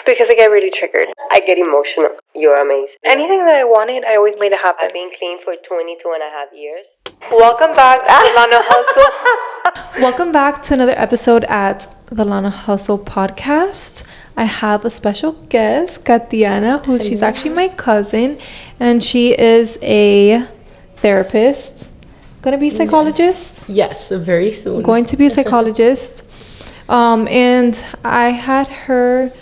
Because I get really triggered. I get emotional. You're amazing. Anything that I wanted, I always made it happen. I've been clean for 22 and a half years. Welcome back to Lana Hustle. Welcome back to another episode at the Lana Hustle podcast. I have a special guest, KATIANA, she's actually my cousin, and she is a therapist. Gonna be a psychologist? Yes, very soon. Going to be a psychologist. And I had her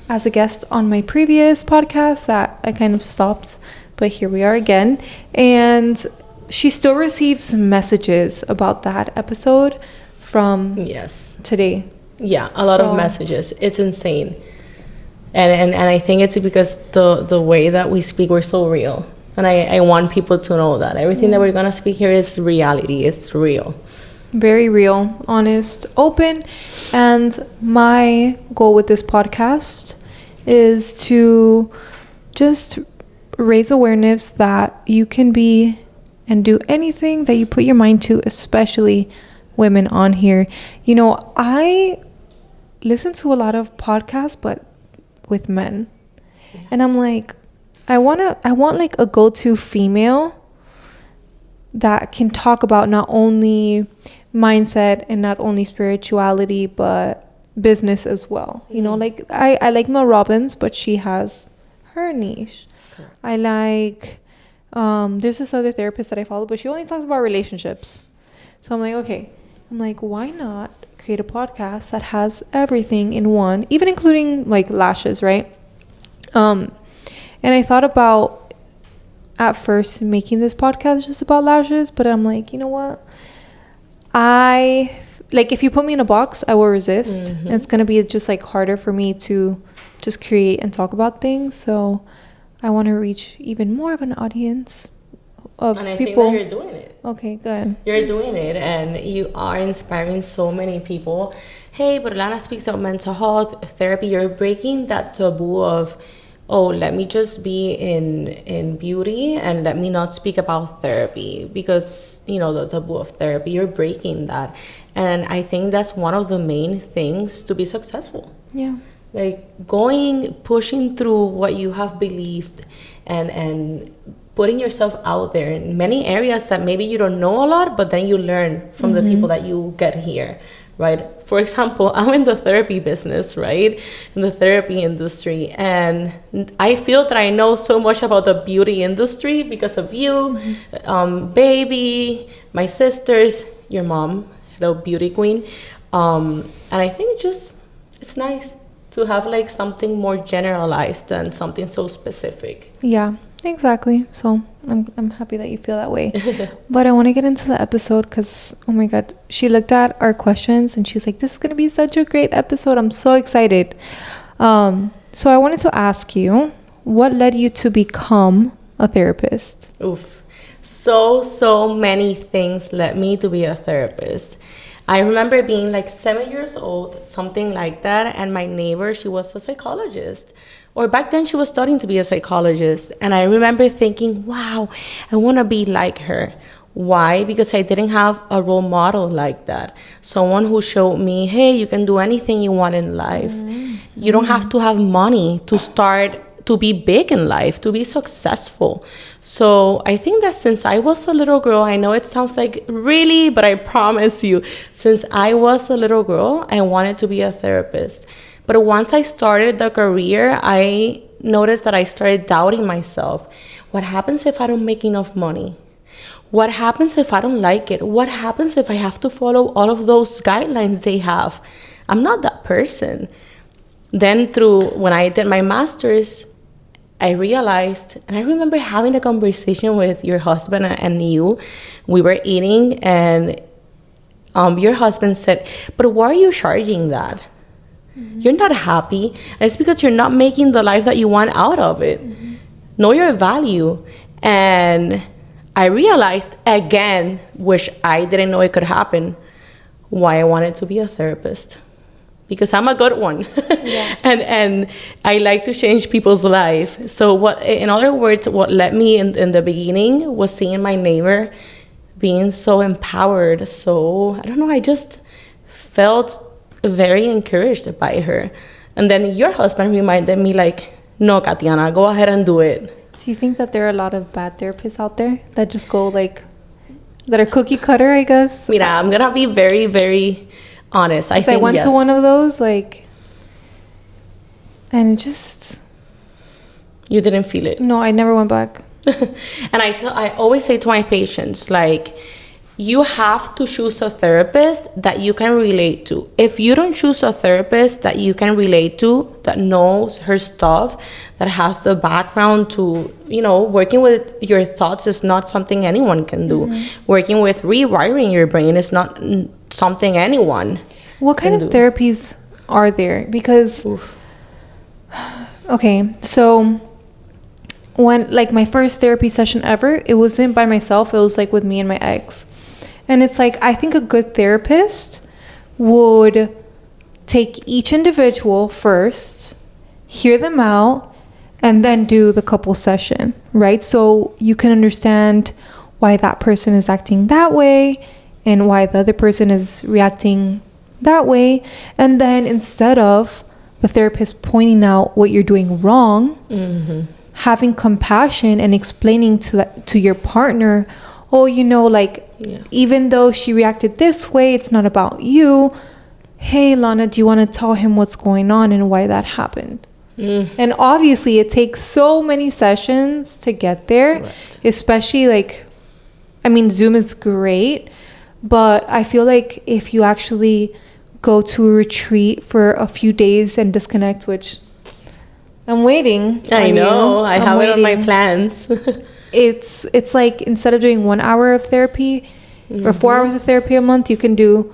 as a guest on my previous podcast that I kind of stopped, but here we are again. And she still receives messages about that episode from today. Yeah, a lot of messages. It's insane. And I think it's because the way that we speak, we're so real. And I want people to know that everything that we're going to speak here is reality. It's real. Very real, honest, open. And my goal with this podcast is to just raise awareness that you can be and do anything that you put your mind to, especially women on here. You know, I listen to a lot of podcasts, but with men. Yeah. And I'm like, I want like a go-to female that can talk about not only mindset and not only spirituality, but business as well. You know, like I like Mel Robbins, but she has her niche. Cool. I like there's this other therapist that I follow, but she only talks about relationships. So I'm like, okay. I'm like, why not create a podcast that has everything in one, even including like lashes, right? And I thought about at first making this podcast just about lashes, but I'm like, you know what? If you put me in a box, I will resist. And it's going to be just like harder for me to just create and talk about things. So I want to reach even more of an audience of and I people. think that you're doing it. Okay, good. You're doing it, and you are inspiring so many people. Hey, but Lana speaks about mental health, therapy. You're breaking that taboo of, oh, let me just be in beauty and let me not speak about therapy, because, you know, the taboo of therapy, you're breaking that. And I think that's one of the main things to be successful. Yeah. Like pushing through what you have believed and putting yourself out there in many areas that maybe you don't know a lot, but then you learn from the people that you get here, right? For example, I'm in the therapy business, right? In the therapy industry. And I feel that I know so much about the beauty industry because of you, baby, my sisters, your mom, the beauty queen. And I think it's nice to have like something more generalized than something so specific. Yeah, exactly. So I'm happy that you feel that way. But I want to get into the episode because, oh my God, she looked at our questions and she's like, this is going to be such a great episode. I'm so excited. So I wanted to ask you, what led you to become a therapist? Oof. So many things led me to be a therapist. I remember being like 7 years old, something like that, and my neighbor, she was a psychologist. Or back then she was studying to be a psychologist. And I remember thinking, wow, I want to be like her. Why? Because I didn't have a role model like that. Someone who showed me, hey, you can do anything you want in life. You don't have to have money to start to be big in life, to be successful. So I think that since I was a little girl, I know it sounds like really, but I promise you, since I was a little girl, I wanted to be a therapist. But once I started the career, I noticed that I started doubting myself. What happens if I don't make enough money? What happens if I don't like it? What happens if I have to follow all of those guidelines they have? I'm not that person. Then when I did my master's, I realized, and I remember having a conversation with your husband and you. We were eating, and your husband said, but why are you charging that? You're not happy, and it's because you're not making the life that you want out of it. Know your value. And I realized again, which I didn't know it could happen, why I wanted to be a therapist. Because I'm a good one. Yeah. and I like to change people's life. So in other words, what led me in the beginning was seeing my neighbor being so empowered. So I don't know, I just felt very encouraged by her. And then your husband reminded me like, no, Katiana, go ahead and do it. Do you think that there are a lot of bad therapists out there that just go like, that are cookie cutter, I guess? Mira, I'm going to be very, very honest. I went to one of those, like, and just... You didn't feel it? No, I never went back. And I always say to my patients, like, you have to choose a therapist that you can relate to. If you don't choose a therapist that you can relate to, that knows her stuff, that has the background to, you know, working with your thoughts is not something anyone can do. Working with rewiring your brain is not something anyone What kind of therapies are there? Because, okay, so when, like, my first therapy session ever, it wasn't by myself, it was like with me and my ex. And it's like, I think a good therapist would take each individual first, hear them out, and then do the couple session, right? So you can understand why that person is acting that way and why the other person is reacting that way. And then instead of the therapist pointing out what you're doing wrong, having compassion and explaining to your partner, oh, you know, like, even though she reacted this way, it's not about you. Hey, Lana, do you want to tell him what's going on and why that happened? And obviously it takes so many sessions to get there, especially like, I mean, Zoom is great, but I feel like if you actually go to a retreat for a few days and disconnect, which I'm waiting. I know. I have it on my plans. It's like, instead of doing 1 hour of therapy or 4 hours of therapy a month, you can do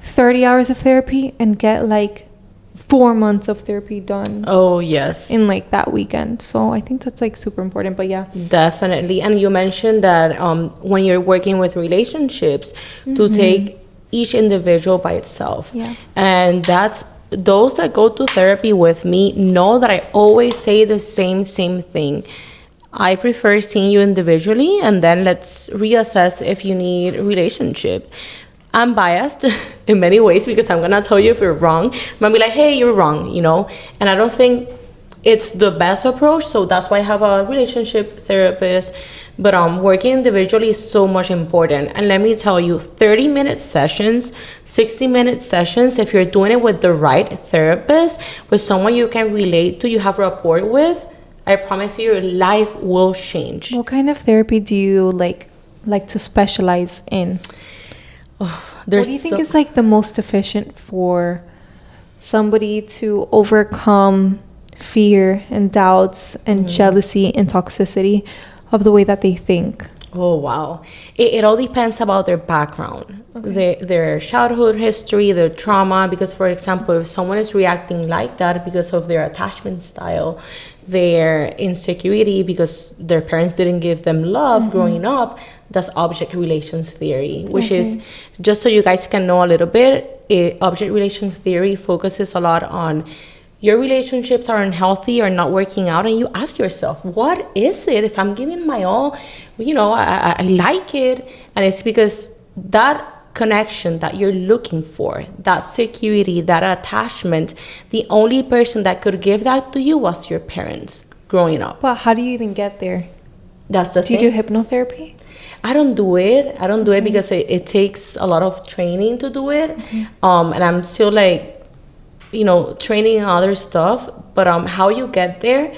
30 hours of therapy and get like 4 months of therapy done. Oh, yes. In like that weekend. So I think that's like super important. But yeah. Definitely. And you mentioned that when you're working with relationships, to take each individual by itself. Yeah. And that's, those that go to therapy with me know that I always say the same thing. I prefer seeing you individually, and then let's reassess if you need a relationship. I'm biased in many ways because I'm gonna tell you if you're wrong. I'm gonna be like, hey, you're wrong, you know? And I don't think it's the best approach, so that's why I have a relationship therapist. But working individually is so much important. And let me tell you, 30-minute sessions, 60-minute sessions, if you're doing it with the right therapist, with someone you can relate to, you have rapport with, I promise you, your life will change. What kind of therapy do you like to specialize in? What do you think is like the most efficient for somebody to overcome fear and doubts and jealousy and toxicity of the way that they think? Oh, wow. It all depends about their background, their childhood history, their trauma. Because, for example, if someone is reacting like that because of their attachment style, their insecurity because their parents didn't give them love growing up, that's object relations theory, which is, just so you guys can know a little bit, object relations theory focuses a lot on your relationships are unhealthy or not working out, and you ask yourself, what is it? If I'm giving my all, you know, I like it, and it's because that connection that you're looking for, that security, that attachment, the only person that could give that to you was your parents growing up. But how do you even get there? That's the thing. Do you do hypnotherapy? I don't do it. I don't do it because it takes a lot of training to do it. And I'm still like, you know, training other stuff. But how you get there,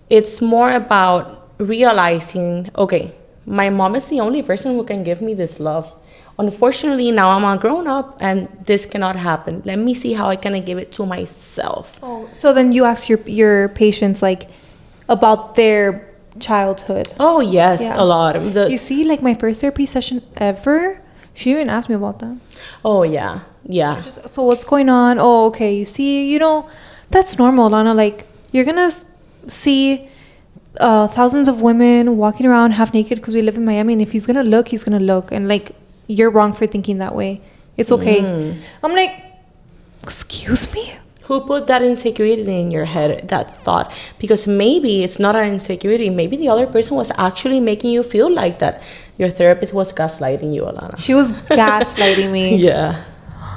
it's more about realizing, okay, my mom is the only person who can give me this love. Unfortunately, now I'm a grown up and this cannot happen. Let me see how I can give it to myself. Oh, so then you ask your patients like about their childhood. Oh, yes, a lot. You see, like my first therapy session ever, she even asked me about that. Oh, yeah. Yeah. So what's going on? Oh, okay. You see, you know, that's normal, Lana. Like, you're going to see thousands of women walking around half naked because we live in Miami. And if he's going to look, he's going to look. And, like, you're wrong for thinking that way. It's okay. I'm like, excuse me? Who put that insecurity in your head, that thought? Because maybe it's not an insecurity. Maybe the other person was actually making you feel like that. Your therapist was gaslighting you, Alana. She was gaslighting me. Yeah.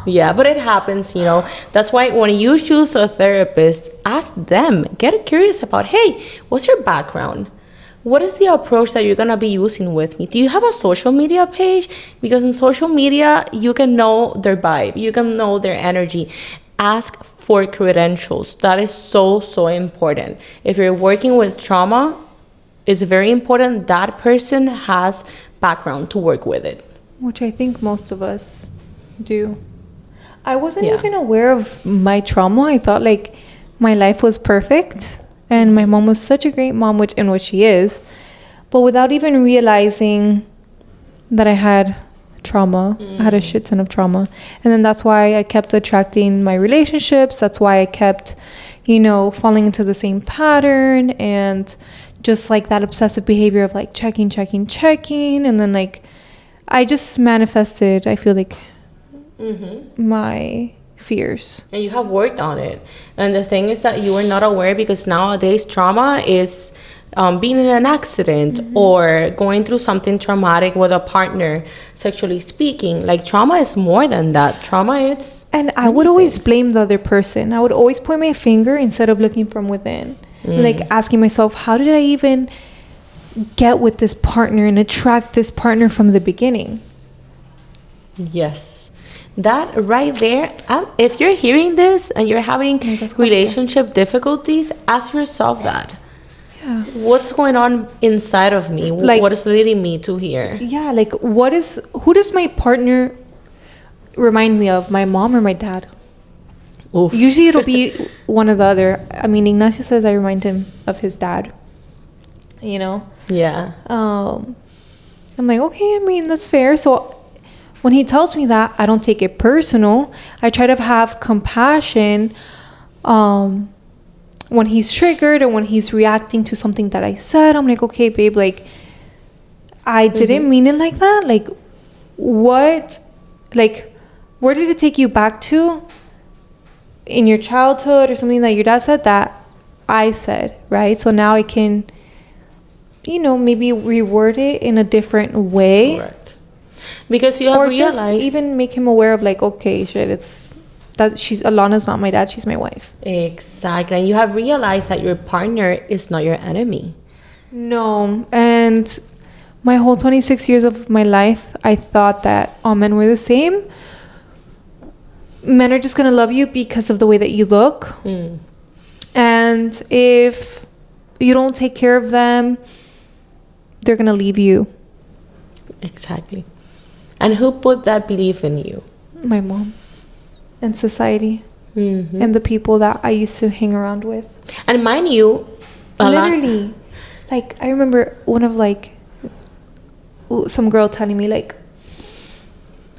Yeah, but it happens, you know. That's why when you choose a therapist, ask them. Get curious about, hey, what's your background? What is the approach that you're going to be using with me? Do you have a social media page? Because in social media, you can know their vibe. You can know their energy. Ask for credentials. That is so, so important. If you're working with trauma, it's very important that person has background to work with it. Which I think most of us do. I wasn't Yeah. even aware of my trauma. I thought like my life was perfect and my mom was such a great mom, which she is. But without even realizing that I had trauma, I had a shit ton of trauma. And then that's why I kept attracting my relationships. That's why I kept, falling into the same pattern and just like that obsessive behavior of like checking. And then like I just manifested, I feel like, my fears. And you have worked on it. And the thing is that you were not aware, because nowadays trauma is being in an accident or going through something traumatic with a partner, sexually speaking. Like trauma is more than that. Trauma is... And I would always blame the other person. I would always point my finger instead of looking from within. Like asking myself, how did I even get with this partner and attract this partner from the beginning? Yes. That right there, if you're hearing this and you're having relationship difficulties, ask yourself that. Yeah. What's going on inside of me? Like, what is leading me to here? Yeah, like who does my partner remind me of? My mom or my dad? Oof. Usually it'll be one or the other. I mean, Ignacio says I remind him of his dad. Yeah. I'm like, okay, I mean, that's fair. So when he tells me that, I don't take it personal. I try to have compassion when he's triggered and when he's reacting to something that I said. I'm like, okay, babe, like, I didn't mean it like that. Like, where did it take you back to in your childhood or something that your dad said that I said, right? So now I can, maybe reword it in a different way. Correct. Because you have realized, just even make him aware of like, okay, shit, Alana's not my dad, she's my wife. Exactly. And you have realized that your partner is not your enemy. No. And my whole 26 years of my life, I thought that all men were the same. Men are just gonna love you because of the way that you look. And if you don't take care of them, they're gonna leave you. Exactly. And who put that belief in you? My mom and society and the people that I used to hang around with. And mind you, literally, like I remember one of like some girl telling me like,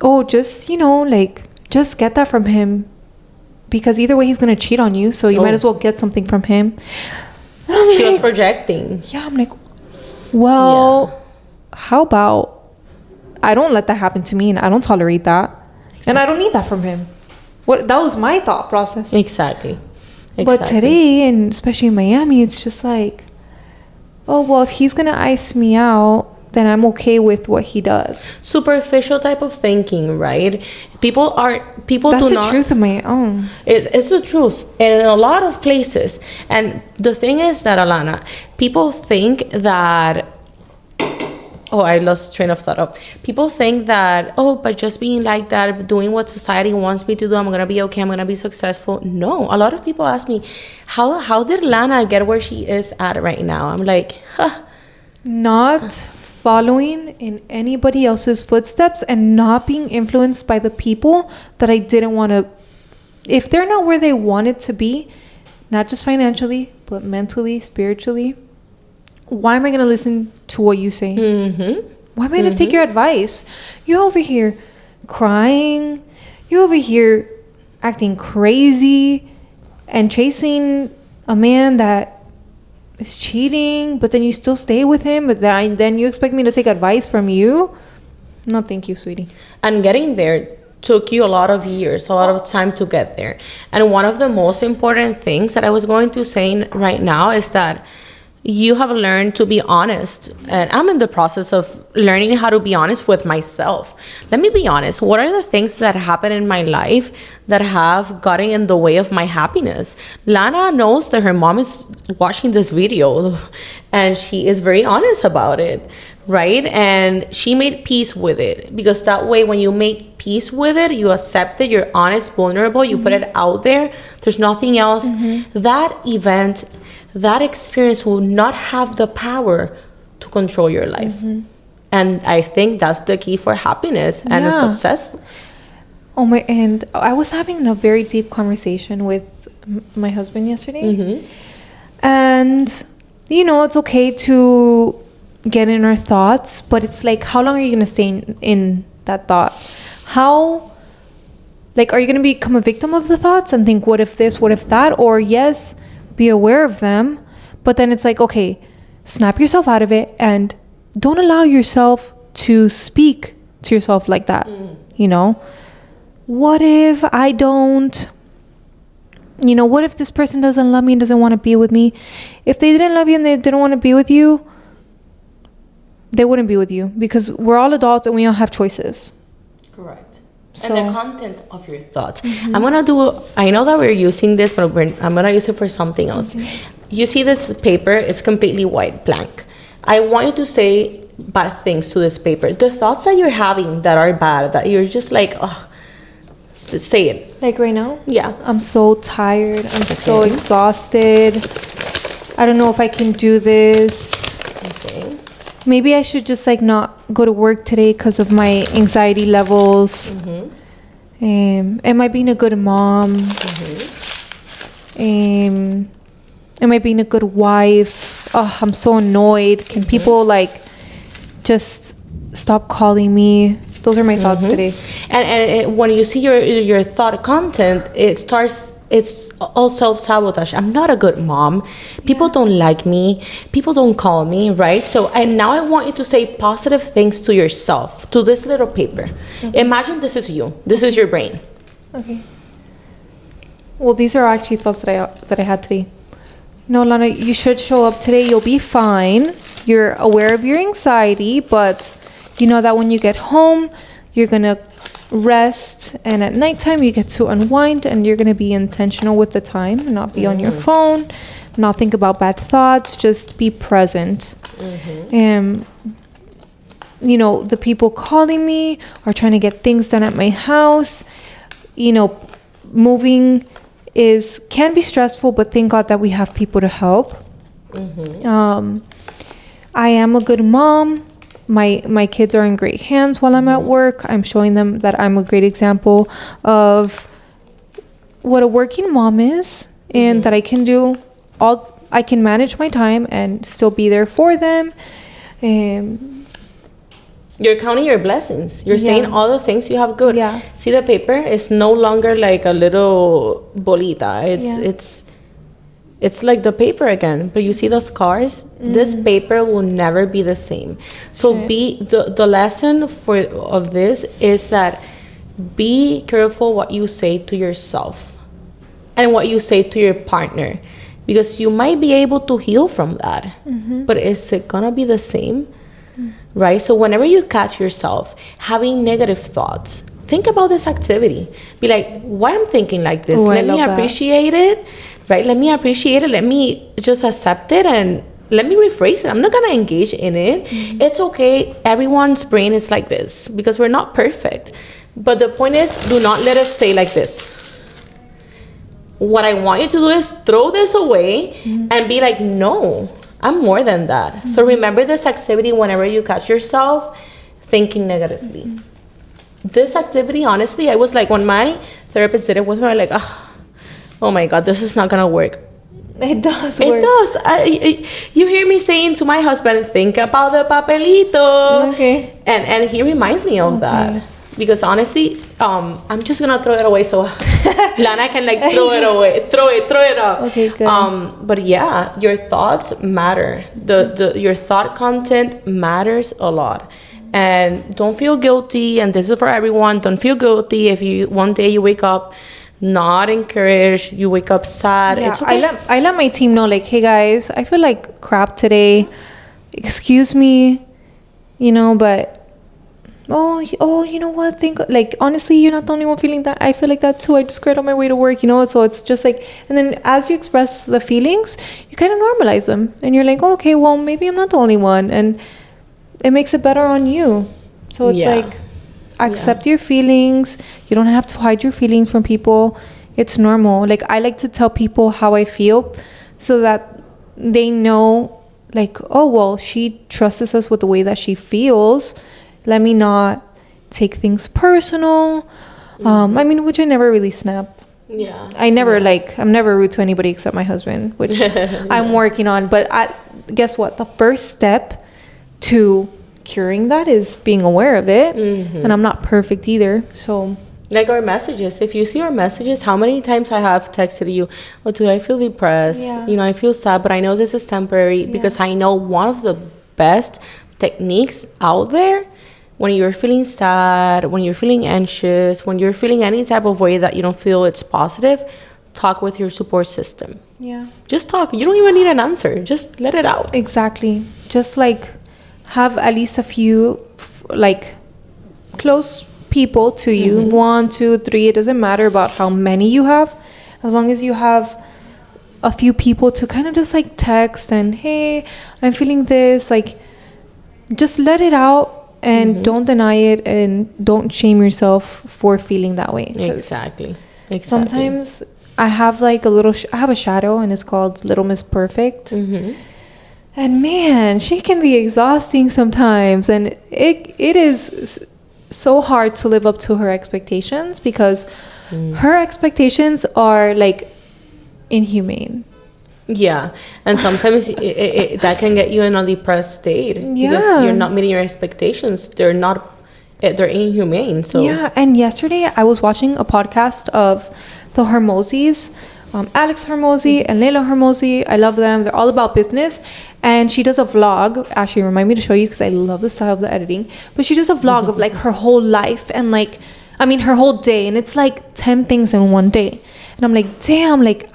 oh, just just get that from him, because either way he's gonna cheat on you, so you might as well get something from him. She was projecting. Yeah, I'm like, well, how about I don't let that happen to me, and I don't tolerate that. Exactly. And I don't need that from him. That was my thought process. Exactly. But today, and especially in Miami, it's just like, oh, well, if he's going to ice me out, then I'm okay with what he does. Superficial type of thinking, right? People That's do the not... truth of my own. It's the truth. And in a lot of places. And the thing is that, Alana, people think that... Oh, I lost train of thought. Oh, people think that, by just being like that, doing what society wants me to do, I'm going to be okay, I'm going to be successful. No, a lot of people ask me, how did Lana get where she is at right now? I'm like, Not following in anybody else's footsteps and not being influenced by the people that I didn't want to. If they're not where they wanted to be, not just financially, but mentally, spiritually, why am I going to listen to what you say? Why am I going to take your advice? You're over here crying. You're over here acting crazy and chasing a man that is cheating, but then you still stay with him, but then you expect me to take advice from you? No, thank you, sweetie. And getting there took you a lot of years, a lot of time to get there. And one of the most important things that I was going to say right now is that you have learned to be honest. And I'm in the process of learning how to be honest with myself. Let me be honest. What are the things that happen in my life that have gotten in the way of my happiness? Lana knows that her mom is watching this video and she is very honest about it, right? And she made peace with it, because that way, when you make peace with it, you accept it, you're honest, vulnerable, you put it out there, there's nothing else. That event, that experience will not have the power to control your life. And I think that's the key for happiness and Yeah. success. Oh my, and I was having a very deep conversation with my husband yesterday. And, you know, it's okay to get in our thoughts, but it's like, how long are you going to stay in that thought? How, like, are you going to become a victim of the thoughts and think, what if this, what if that? Or yes, be aware of them, but then it's like, okay, snap yourself out of it and don't allow yourself to speak to yourself like that. You know, what if I don't, you know, what if this person doesn't love me and doesn't want to be with me? If they didn't love you and they didn't want to be with you, they wouldn't be with you, because we're all adults and we all have choices. Correct. So, And the content of your thoughts. I'm gonna do, I know that we're using this, but I'm gonna use it for something else. You see this paper, it's completely white, blank. I want you to say bad things to this paper. The thoughts that you're having that are bad, that you're just like, oh, say it. like right now, Yeah. I'm so tired. I'm so exhausted. I don't know if I can do this. Okay. Maybe I should just like not go to work today because of my anxiety levels. Am I being a good mom? Am I being a good wife? Oh, I'm so annoyed. Can people like just stop calling me? Those are my thoughts today. And when you see your thought content, it's all self-sabotage. I'm not a good mom. People don't like me. People don't call me, right? So, and now I want you to say positive things to yourself, to this little paper. Imagine this is you. This is your brain. Okay. Well, these are actually thoughts that I had today. No, Lana, you should show up today. You'll be fine. You're aware of your anxiety, but you know that when you get home, you're gonna rest, and at nighttime you get to unwind, and you're gonna be intentional with the time and not be on your phone, not think about bad thoughts, just be present. You know, the people calling me are trying to get things done at my house. You know, moving can be stressful, but thank God that we have people to help. I am a good mom. My kids are in great hands while I'm at work. I'm showing them that I'm a great example of what a working mom is, and that I can do I can manage my time and still be there for them. You're counting your blessings. You're saying all the things you have good. Yeah. See, the paper is no longer like a little bolita. It's like the paper again. But you see those scars? This paper will never be the same. So the lesson of this is that be careful what you say to yourself and what you say to your partner, because you might be able to heal from that. But is it gonna be the same? Right? So whenever you catch yourself having negative thoughts, think about this activity. Be like, why I'm thinking like this? Let me appreciate it, right? Let me appreciate it. Let me just accept it, and let me rephrase it. I'm not going to engage in it. It's okay. Everyone's brain is like this because we're not perfect. But the point is, do not let it stay like this. What I want you to do is throw this away and be like, no, I'm more than that. So remember this activity whenever you catch yourself thinking negatively. This activity, honestly, I was like, when my therapist did it with me, I was like, oh my God, this is not gonna work. It does It work. does. You hear me saying to my husband, think about the papelito. Okay. And he reminds me of that. Because honestly, I'm just gonna throw it away so Lana can like throw it away, throw it up. Okay, good. But yeah, your thoughts matter. Your thought content matters a lot. And don't feel guilty, and this is for everyone. Don't feel guilty if you one day you wake up not encourage. You wake up sad. Yeah, It's okay. I let my team know, like, hey guys, I feel like crap today. Excuse me, but you know what? Think like honestly, you're not the only one feeling that. I feel like that too. I just cried on my way to work, So it's just like, and then as you express the feelings, you kind of normalize them, and you're like, oh, okay, well maybe I'm not the only one, and it makes it better on you. So it's like, accept your feelings. You don't have to hide your feelings from people. It's normal. Like, I like to tell people how I feel so that they know, like, oh, well, she trusts us with the way that she feels. Let me not take things personal. Which I never really snap. Yeah. I'm never rude to anybody except my husband, which I'm working on. But guess what? The first step to curing that is being aware of it. And I'm not perfect either. So, like our messages, if you see our messages, how many times I have texted you, oh, do I feel depressed? Yeah. I feel sad, but I know this is temporary, because I know one of the best techniques out there when you're feeling sad, when you're feeling anxious, when you're feeling any type of way that you don't feel it's positive, talk with your support system. yeah. Just talk. You don't even need an answer. Just let it out. Exactly. Just like have at least a few close people to you. 1, 2, 3. It doesn't matter about how many you have, as long as you have a few people to kind of just like text and, hey, I'm feeling this. Like, just let it out and don't deny it, and don't shame yourself for feeling that way. Exactly. Sometimes I have like I have a shadow, and it's called Little Miss Perfect. And man, she can be exhausting sometimes, and it is so hard to live up to her expectations, because her expectations are like inhumane. Yeah, and sometimes that can get you in a depressed state, because you're not meeting your expectations. They're inhumane. So yeah, and yesterday I was watching a podcast of the Hormozis, Alex Hormozi and Leila Hormozi. I love them. They're all about business. And she does a vlog. Actually, remind me to show you, because I love the style of the editing. But she does a vlog of like her whole life, and her whole day. And it's like 10 things in one day. And I'm like, damn, like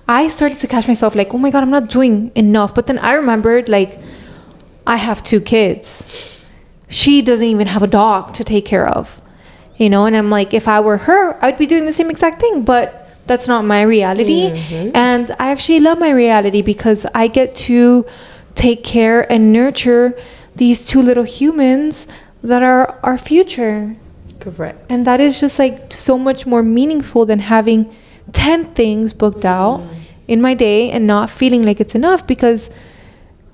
I started to catch myself like, oh my God, I'm not doing enough. But then I remembered, like, I have 2 kids. She doesn't even have a dog to take care of, And I'm like, if I were her, I'd be doing the same exact thing. But that's not my reality. And I actually love my reality, because I get to take care and nurture these 2 little humans that are our future. correct. And that is just like so much more meaningful than having 10 things booked out in my day and not feeling like it's enough, because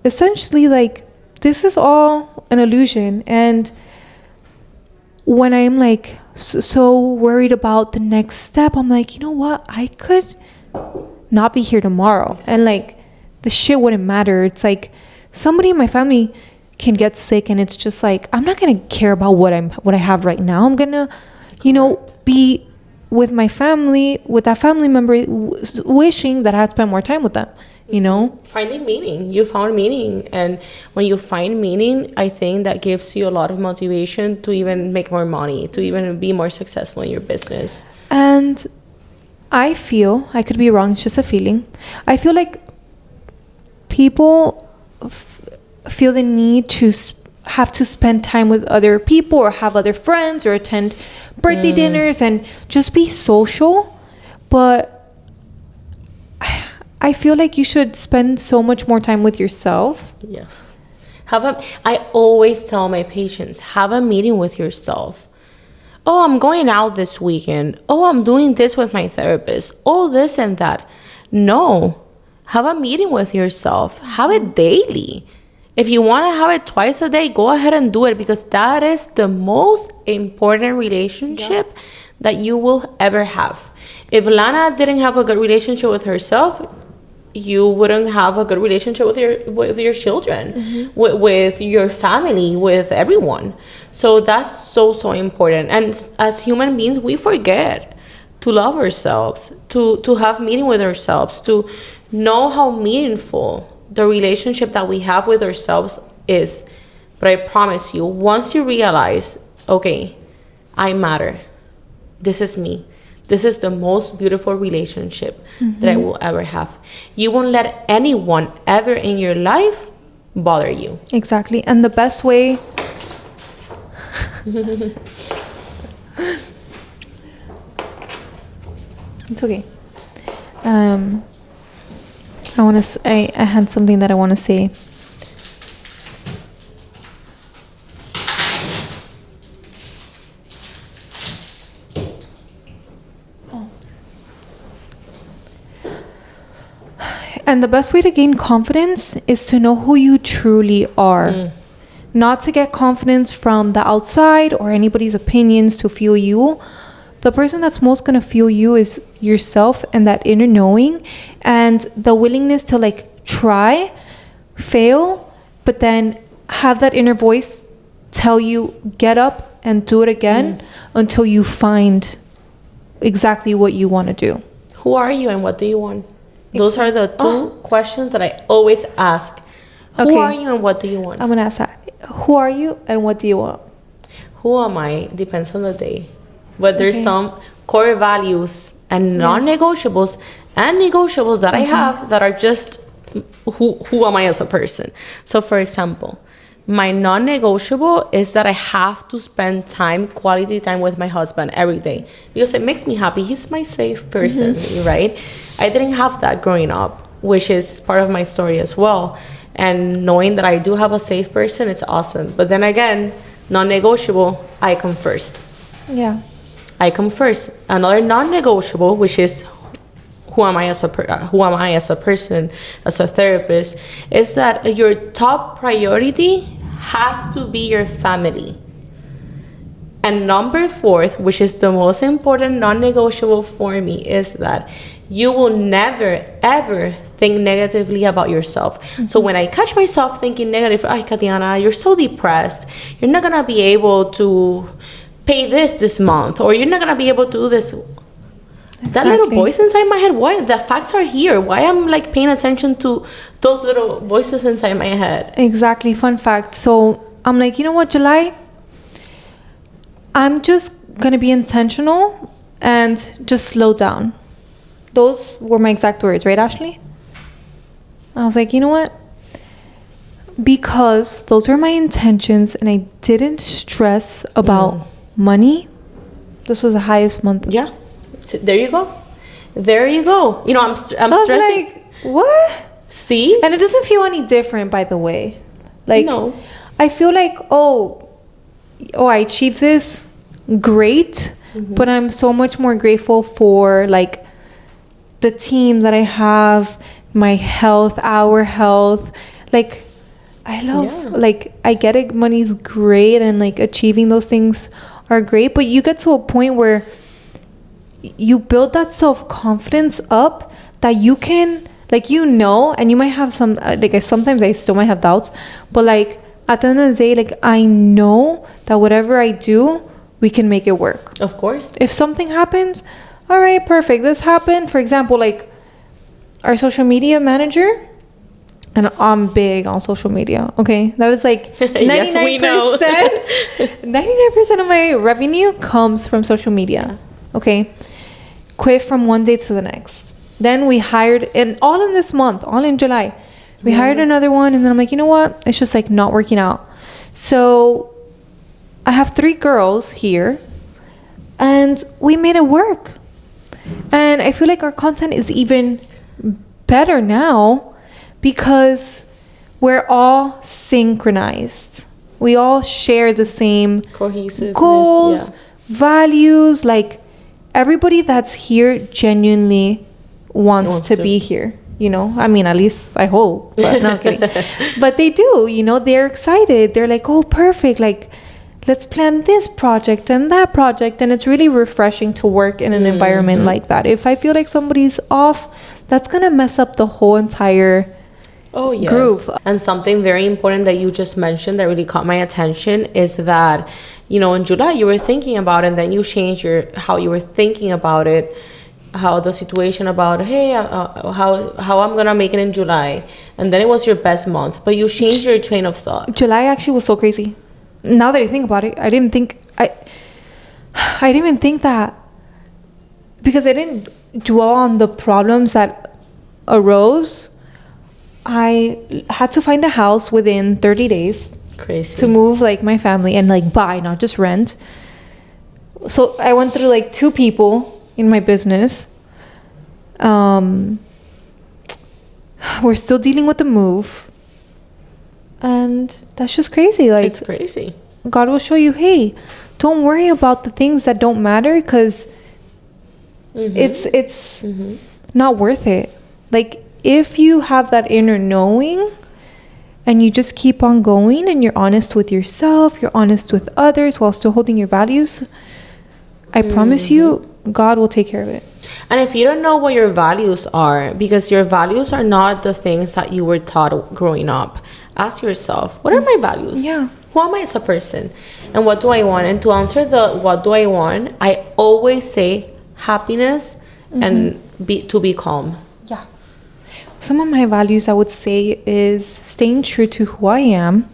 essentially, like, this is all an illusion. And when I'm like so worried about the next step, I'm like, you know what? I could not be here tomorrow. And like, the shit wouldn't matter. It's like somebody in my family can get sick, and it's just like, I'm not gonna care about what I have right now. I'm gonna, be with my family, with that family member, wishing that I had spent more time with them. Finding meaning. You found meaning, and when you find meaning, I think that gives you a lot of motivation to even make more money, to even be more successful in your business. And I feel, I could be wrong, it's just a feeling, I feel like people feel the need to have to spend time with other people, or have other friends, or attend birthday dinners, and just be social. But I feel like you should spend so much more time with yourself. Yes. I always tell my patients, have a meeting with yourself. Oh, I'm going out this weekend. Oh, I'm doing this with my therapist. Oh, this and that. No. Have a meeting with yourself. Have it daily. If you want to have it twice a day, go ahead and do it, because that is the most important relationship that you will ever have. If Lana didn't have a good relationship with herself, you wouldn't have a good relationship with your children, with your family, with everyone. So that's so important. And as human beings, we forget to love ourselves, to have meaning with ourselves, to know how meaningful the relationship that we have with ourselves is. But I promise you, once you realize, okay, I matter, this is me, This is the most beautiful relationship that I will ever have. You won't let anyone ever in your life bother you. Exactly. And the best way it's okay. I had something that I want to say. And the best way to gain confidence is to know who you truly are. Not to get confidence from the outside or anybody's opinions to fuel you. The person that's most going to fuel you is yourself, and that inner knowing and the willingness to like try, fail, but then have that inner voice tell you get up and do it again until you find exactly what you want to do. Who are you and what do you want? Those are the two questions that I always ask. Who are you and what do you want? I'm going to ask that. Who are you and what do you want? Who am I? Depends on the day. But there's some core values and non-negotiables and negotiables that I have that are just who am I as a person. So for example, my non-negotiable is that I have to spend quality time with my husband every day because it makes me happy. He's my safe person, right? I didn't have that growing up, which is part of my story as well. And knowing that I do have a safe person, it's awesome. But then again, non-negotiable, I come first. Yeah. I come first. Another non-negotiable, which is who am I as a person, as a therapist, is that your top priority has to be your family. And number 4, which is the most important non-negotiable for me, is that you will never, ever think negatively about yourself. So when I catch myself thinking negative, ay, Katiana, you're so depressed. You're not going to be able to pay this month, or you're not going to be able to do this. That little voice inside my head, why? The facts are here. Why am I like paying attention to those little voices inside my head? Exactly. Fun fact. So I'm like, you know what, July? I'm just going to be intentional and just slow down. Those were my exact words, right, Ashley? I was like, you know what? Because those were my intentions and I didn't stress about money. This was the highest month. Yeah. So there you go. There you go. You know, I'm stressing. Like, what? See? And it doesn't feel any different, by the way. Like, no. I feel like, I achieved this. Great. But I'm so much more grateful for, like, the team that I have, my health, our health. Like, I love, like, I get it. Money's great and, like, achieving those things are great. But you get to a point where you build that self-confidence up that you can, like, you know, and you might have some, like, sometimes I still might have doubts, but, like, at the end of the day, like, I know that whatever I do, we can make it work. Of course. If something happens, all right, perfect. This happened. For example, like, our social media manager, and I'm big on social media, okay? That is, like, 99%, yes, we know. 99% of my revenue comes from social media, okay? Quit from one day to the next. Then we hired, and all in this month, all in July, we hired another one, and then I'm like, you know what? It's just, like, not working out. So I have 3 girls here, and we made it work. And I feel like our content is even better now because we're all synchronized. We all share the same cohesiveness, goals, values. Like, everybody that's here genuinely wants to be here. You know, I mean, at least I hope. But no, I'm kidding. But they do. You know, they're excited. They're like, oh, perfect. Like, let's plan this project and that project. And it's really refreshing to work in an environment like that. If I feel like somebody's off, that's going to mess up the whole entire groove. And something very important that you just mentioned that really caught my attention is that, you know, in July you were thinking about it, and then you changed how you were thinking about it, how the situation about, hey, how I'm going to make it in July. And then it was your best month, but you changed your train of thought. July actually was so crazy. Now that I think about it, I didn't even think that because I didn't dwell on the problems that arose, I had to find a house within 30 days. Crazy. To move like my family and like buy, not just rent. So I went through like 2 people in my business. We're still dealing with the move, and that's just crazy. Like, it's crazy. God will show you, hey, don't worry about the things that don't matter, because it's not worth it. Like, if you have that inner knowing and you just keep on going and you're honest with yourself, you're honest with others while still holding your values, I promise you, God will take care of it. And if you don't know what your values are, because your values are not the things that you were taught growing up, ask yourself, what are my values? Yeah. Who am I as a person? And what do I want? And to answer the what do I want, I always say happiness and to be calm. Yeah. Some of my values, I would say, is staying true to who I am.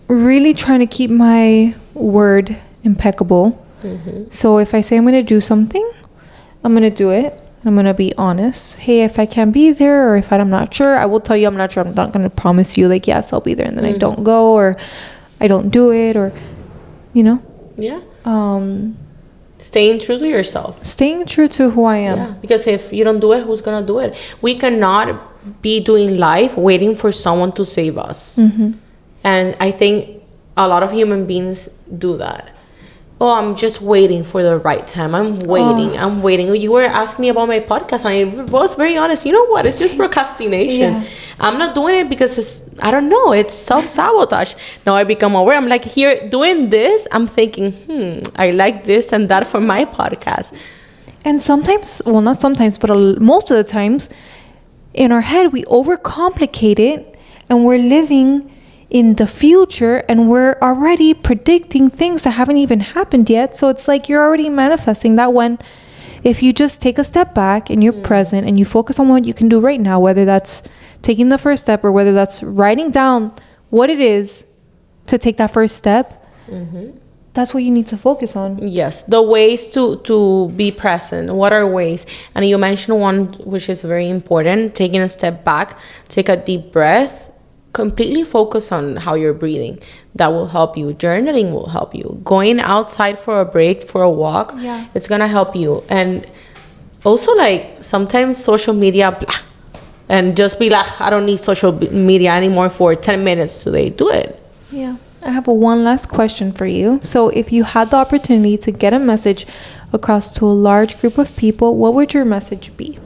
Really trying to keep my word impeccable. So if I say I'm going to do something, I'm going to do it. I'm going to be honest. Hey, if I can't be there, or if I'm not sure, I will tell you I'm not sure. I'm not going to promise you like, yes, I'll be there, and then I don't go, or I don't do it, or, you know. Yeah. Staying true to yourself. Staying true to who I am. Yeah, because if you don't do it, who's going to do it? We cannot be doing life waiting for someone to save us. And I think a lot of human beings do that. Oh, I'm just waiting for the right time. I'm waiting. You were asking me about my podcast, and I was very honest. You know what? It's just procrastination. Yeah. I'm not doing it because I don't know. It's self-sabotage. Now I become aware. I'm like, here, doing this, I'm thinking, I like this and that for my podcast. And sometimes, well, not sometimes, but most of the times, in our head, we overcomplicate it, and we're living in the future, and we're already predicting things that haven't even happened yet. So it's like you're already manifesting that, when if you just take a step back and you're present and you focus on what you can do right now, whether that's taking the first step or whether that's writing down what it is to take that first step, that's what you need to focus on. Yes, the ways to be present. What are ways? And you mentioned one which is very important, taking a step back, take a deep breath, completely focus on how you're breathing. That will help you. Journaling will help you. Going outside for a break, for a walk, it's gonna help you. And also, like, sometimes social media, blah, and just be like, I don't need social media anymore for 10 minutes today. Do it. Yeah. I have one last question for you. So if you had the opportunity to get a message across to a large group of people, what would your message be?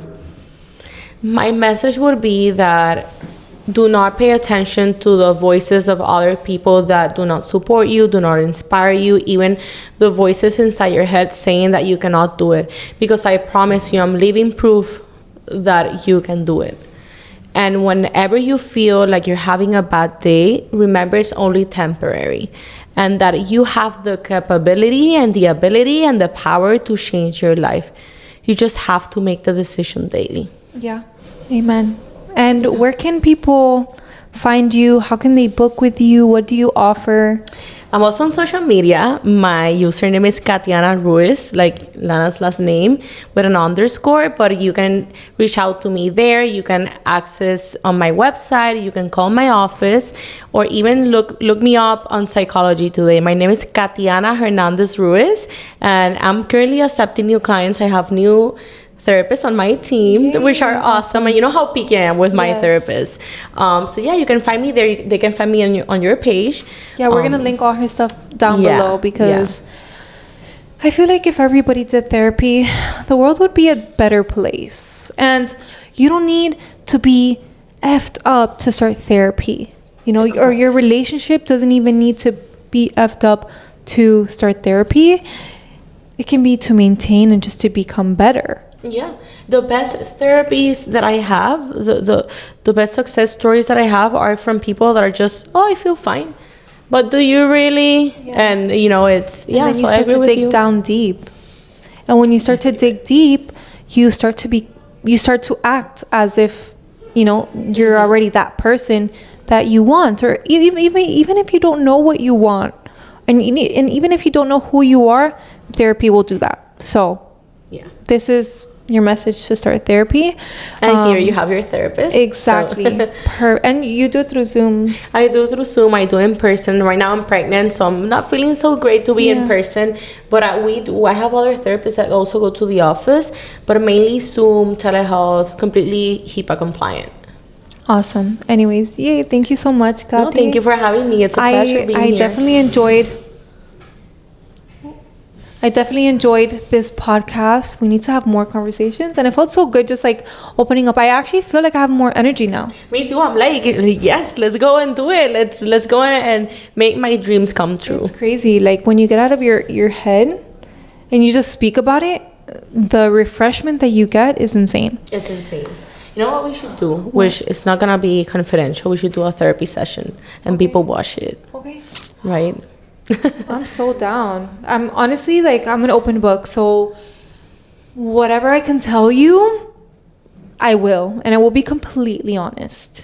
My message would be that do not pay attention to the voices of other people that do not support you, do not inspire you, even the voices inside your head saying that you cannot do it. Because I promise you, I'm living proof that you can do it. And whenever you feel like you're having a bad day, remember it's only temporary. And that you have the capability and the ability and the power to change your life. You just have to make the decision daily. Yeah. Amen. And where can people find you? How can they book with you? What do you offer? I'm also on social media. My username is KATIANA Ruiz, like Lana's last name, with an underscore. But you can reach out to me there. You can access on my website. You can call my office, or even look me up on Psychology Today. My name is Katiana Hernandez Ruiz, and I'm currently accepting new clients. I have new therapists on my team, which are awesome, and you know how picky I am with my therapists. So yeah, you can find me there. They can find me on your page. Yeah, we're gonna link all her stuff down below, because I feel like if everybody did therapy, the world would be a better place. And you don't need to be effed up to start therapy, you know, or your relationship doesn't even need to be effed up to start therapy. It can be to maintain and just to become better. Yeah, the best therapies that I have, the best success stories that I have are from people that are just, I feel fine. But do you really? And you know, it's And then so you I start agree to with dig you. down deep. And when you start to dig deep, you start to act as if, you know, you're already that person that you want, or even if you don't know what you want, and even if you don't know who you are, therapy will do that. So Yeah. this is your message to start therapy. And here you have your therapist. Exactly. And you do it through Zoom. I do through Zoom. I do in person. Right now I'm pregnant, so I'm not feeling so great to be in person. But I have other therapists that also go to the office, but mainly Zoom, telehealth, completely HIPAA compliant. Awesome. Anyways, yay. Thank you so much, Kati. No, thank you for having me. It's a pleasure being here. I definitely enjoyed this podcast. We need to have more conversations, and it felt so good just like opening up. I actually feel like I have more energy now. Me too. I'm like, yes, let's go and do it. Let's go and make my dreams come true. It's crazy. Like when you get out of your head and you just speak about it, the refreshment that you get is insane. It's insane. You know what we should do? Which is not gonna be confidential. We should do a therapy session and people watch it. Okay. Right? I'm so down. I'm honestly like, I'm an open book. So whatever I can tell you, I will. And I will be completely honest.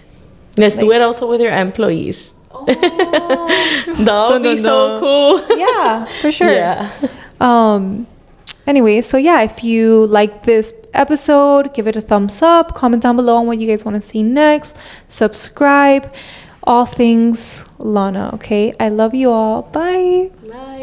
Let's do it also with your employees. Oh. That would be so cool. Yeah, for sure. Yeah. Anyway, so yeah, if you like this episode, give it a thumbs up, comment down below on what you guys want to see next, subscribe, all things Lana, okay? I love you all. Bye. Bye.